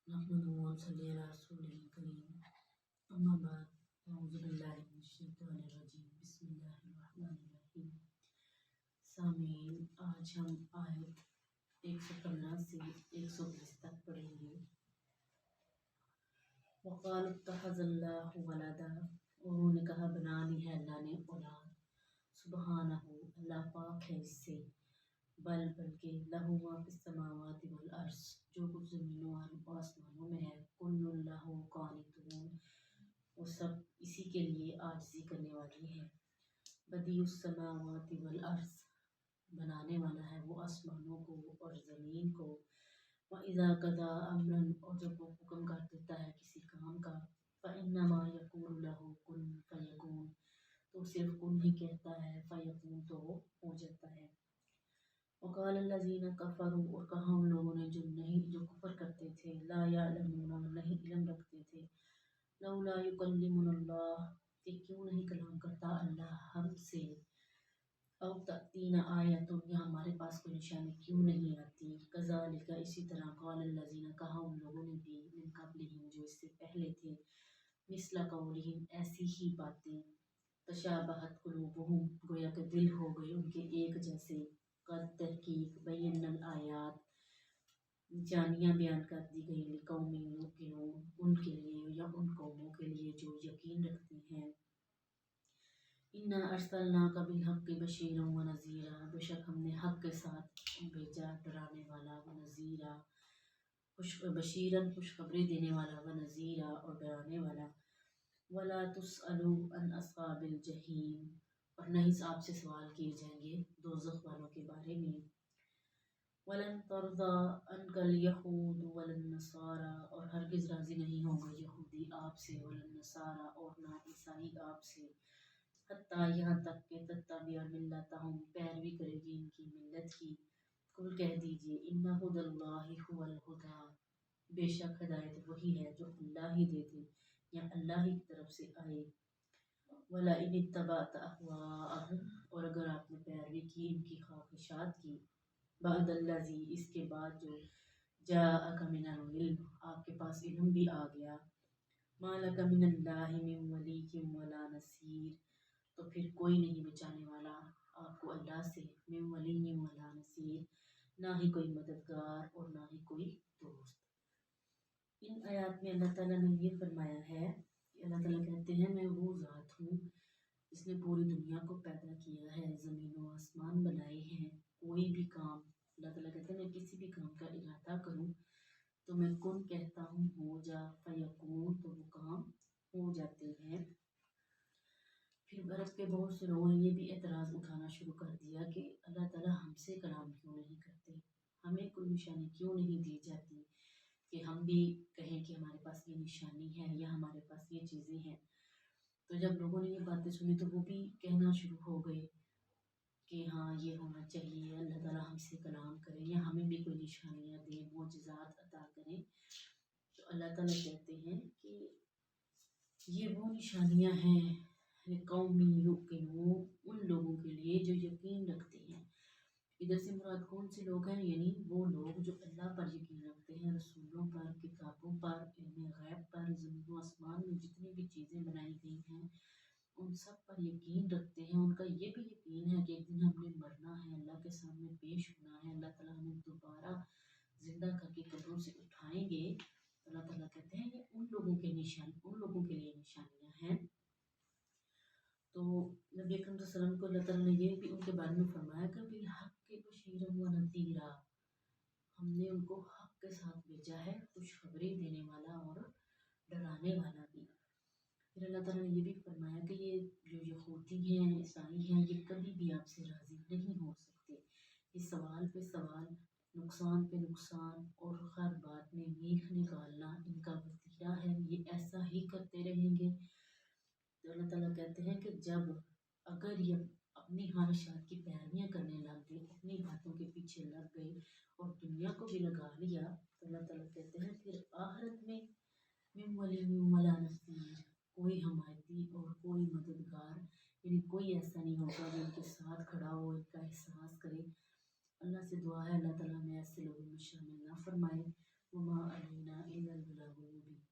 نحمده ونصلي على رسوله الكريم أما بعد أعوذ بالله من الشیطان الرجیم بسم اللہ الرحمن الرحیم۔ سامعین، آج ہم آیت 115 سے 120 تک پڑھیں گے۔ وقالوا اتخذ اللہ ولدا، انہوں نے کہا بنا لی ہے اللہ نے اولاد، سبحانہ اللہ پاک ہے اس سے، بلکہ لہو ما فی السماوات والارض، جو کچھ زمینوں اور آسمانوں میں ہے، کل لہو قانتون، وہ سب اسی کے لیے عاجزی کرنے والی ہیں۔ بدیع السماوات والارض، بنانے والا ہے وہ آسمانوں کو اور زمین کو، وَإِذَا قَضَىٰ أَمْرًا، اور جب وہ حکم کر دیتا ہے کسی کام کا، فَإِنَّمَا يَقُولُ لَهُ كُن فَيَكُونُ، تو صرف کن ہی کہتا ہے، فَيَكُونُ تو وہ ہو جاتا ہے۔ وقال الذین کفروا، اور کہا ان لوگوں نے جو کفر کرتے تھے، لا یعلمون، نہیں علم رکھتے تھے، لولا یکلمنا اللہ، کہ کیوں نہیں کلام کرتا اللہ ہم سے، او تأتینا آیۃ، یا ہمارے پاس کوئی نشانی کیوں نہیں آتی، کذالک، اسی طرح، قال الذین، کہا ان لوگوں نے بھی، من قبلہم، جو اس سے پہلے تھے، مثل قولہم، ایسی ہی باتیں، تشابہت قلوبہم، گویا کہ دل ہو گئے ان کے ایک جیسے، قد تحقیق، بینا الآیات، نشانیاں بیان کر دی گئی، لقوم یوقنون، ان کے لیے یا ان قوموں کے لیے جو یقین رکھتے ہیں۔ انا ارسلناک بالحق بشیرا ونذیرا، بے شک ہم نے حق کے ساتھ بھیجا، ڈرانے والا، ونذیرا، بشیرن، خوشخبری دینے والا، ونذیرا، اور ڈرانے والا۔ ولا تسألوا عن اصحاب الجحیم، اور نہیں آپ سے سوال کیے جائیں گے دوزخ والوں کے بارے میں۔ وَلَن تَرْضَىٰ عَنْكَ الْيَهُودُ وَلَا النَّصَارَىٰ، اور ہرگز راضی نہیں ہوں گے یہودی آپ سے، وَلَا النَّصَارَىٰ، اور نہ عیسائی آپ سے، حتیٰ یہاں تک کہ تتبع ملتہم، پیروی کرے گی ان کی ملت کی۔ قل کہہ دیجئے، ان ھدی اللہ ھو الھدیٰ، بے شک ہدایت وہی ہے جو اللہ ہی دے دے یا اللہ ہی کی طرف سے آئے۔ وَلَئِنِ اتَّبَعْتَ أَهْوَاءَهُمْ، اور اگر آپ نے پیروی کی ان کی خواہشات کی، بعد الذی، اس کے بعد جو جاءک من العلم، آپ کے پاس علم بھی آ گیا، ما لک من اللہ من ولی ولا نصیر، تو پھر کوئی نہیں بچانے والا آپ کو اللہ سے، من ولی ولا نصیر، نہ ہی کوئی مددگار اور نہ ہی کوئی دوست۔ ان آیات میں اللہ تعالیٰ نے یہ فرمایا ہے کہ اللہ تعالیٰ کہتے ہیں میں وہ ذات ہوں جس نے پوری دنیا کو پیدا کیا ہے، زمین و آسمان بنائے ہیں، کوئی بھی کام، اللہ تعالیٰ کہتے ہیں میں کسی بھی کام کا ارادہ کروں تو میں کن کہتا ہوں ہو جا، فیکون، تو وہ کام ہو جاتے ہیں۔ پھر عرب کے بہت سے لوگوں نے یہ بھی اعتراض اٹھانا شروع کر دیا کہ اللہ تعالیٰ ہم سے کلام کیوں نہیں کرتے، ہمیں کوئی نشانی کیوں نہیں دی جاتی کہ ہم بھی کہیں کہ ہمارے پاس یہ نشانی ہے یا ہمارے پاس یہ چیزیں ہیں۔ تو جب لوگوں نے یہ باتیں سنی تو وہ بھی کہنا شروع ہو گئے کہ ہاں یہ ہونا چاہیے، اللہ تعالیٰ ہم سے کلام کریں یا ہمیں بھی کوئی نشانیاں دیں، معجزات عطا کریں۔ تو اللہ تعالیٰ کہتے ہیں کہ یہ وہ نشانیاں ہیں قوم یوقنون، ان لوگوں کے لیے جو یقین رکھتے ہیں۔ ادھر سے مراد کون سے لوگ ہیں؟ یعنی وہ لوگ جو اللہ پر یقین رکھتے ہیں، رسولوں پر، کتابوں پر، علم غیب پر، زمین و آسمان میں جتنی بھی چیزیں بنائی گئی ہیں ان سب پر یقین رکھتے ہیں۔ ان کا یہ بھی یقین ہے کہ ایک دن ہم نے مرنا ہے، اللہ کے سامنے پیش ہونا ہے، اللہ تعالیٰ ہمیں دوبارہ زندہ کر کے قبروں سے اٹھائیں گے۔ اللہ تعالیٰ کہتے ہیں یہ ان لوگوں کے لیے نشانیاں ہیں۔ تو نبی اکرم صلی اللہ علیہ وسلم کو اللہ تعالیٰ نے یہ بھی ان کے بارے میں فرمایا کہ بالحق بشیرا ونذیرا، ہم نے ان کو حق کے ساتھ بھیجا ہے، خوشخبری دینے والا اور ڈرانے والا بھی۔ پھر اللہ تعالیٰ نے یہ بھی فرمایا کہ یہ جو یہودی ہیں، عیسائی ہیں، یہ کبھی بھی آپ سے راضی نہیں ہو سکتے، یہ سوال پہ سوال، نقصان پہ نقصان اور ہر بات میں میخ نکالنا ان کا وتیرہ ہے، یہ ایسا ہی کرتے رہیں گے۔ تو اللہ تعالیٰ کہتے ہیں کہ جب اگر یہ اپنی خواہشات کی پیرویاں کرنے لگ گئے، اپنی باتوں کے پیچھے لگ گئے اور دنیا کو بھی لگا لیا، تو اللہ تعالیٰ کہتے ہیں پھر آخرت میں من ولی ولا نصیر، کوئی حمایتی اور کوئی مددگار، یعنی کوئی ایسا نہیں ہوگا جو ان کے ساتھ کھڑا ہو، ان کا احساس کرے۔ اللہ سے دعا ہے اللہ تعالیٰ ہمیں ایسے لوگوں میں شامل نہ فرمائے۔ وما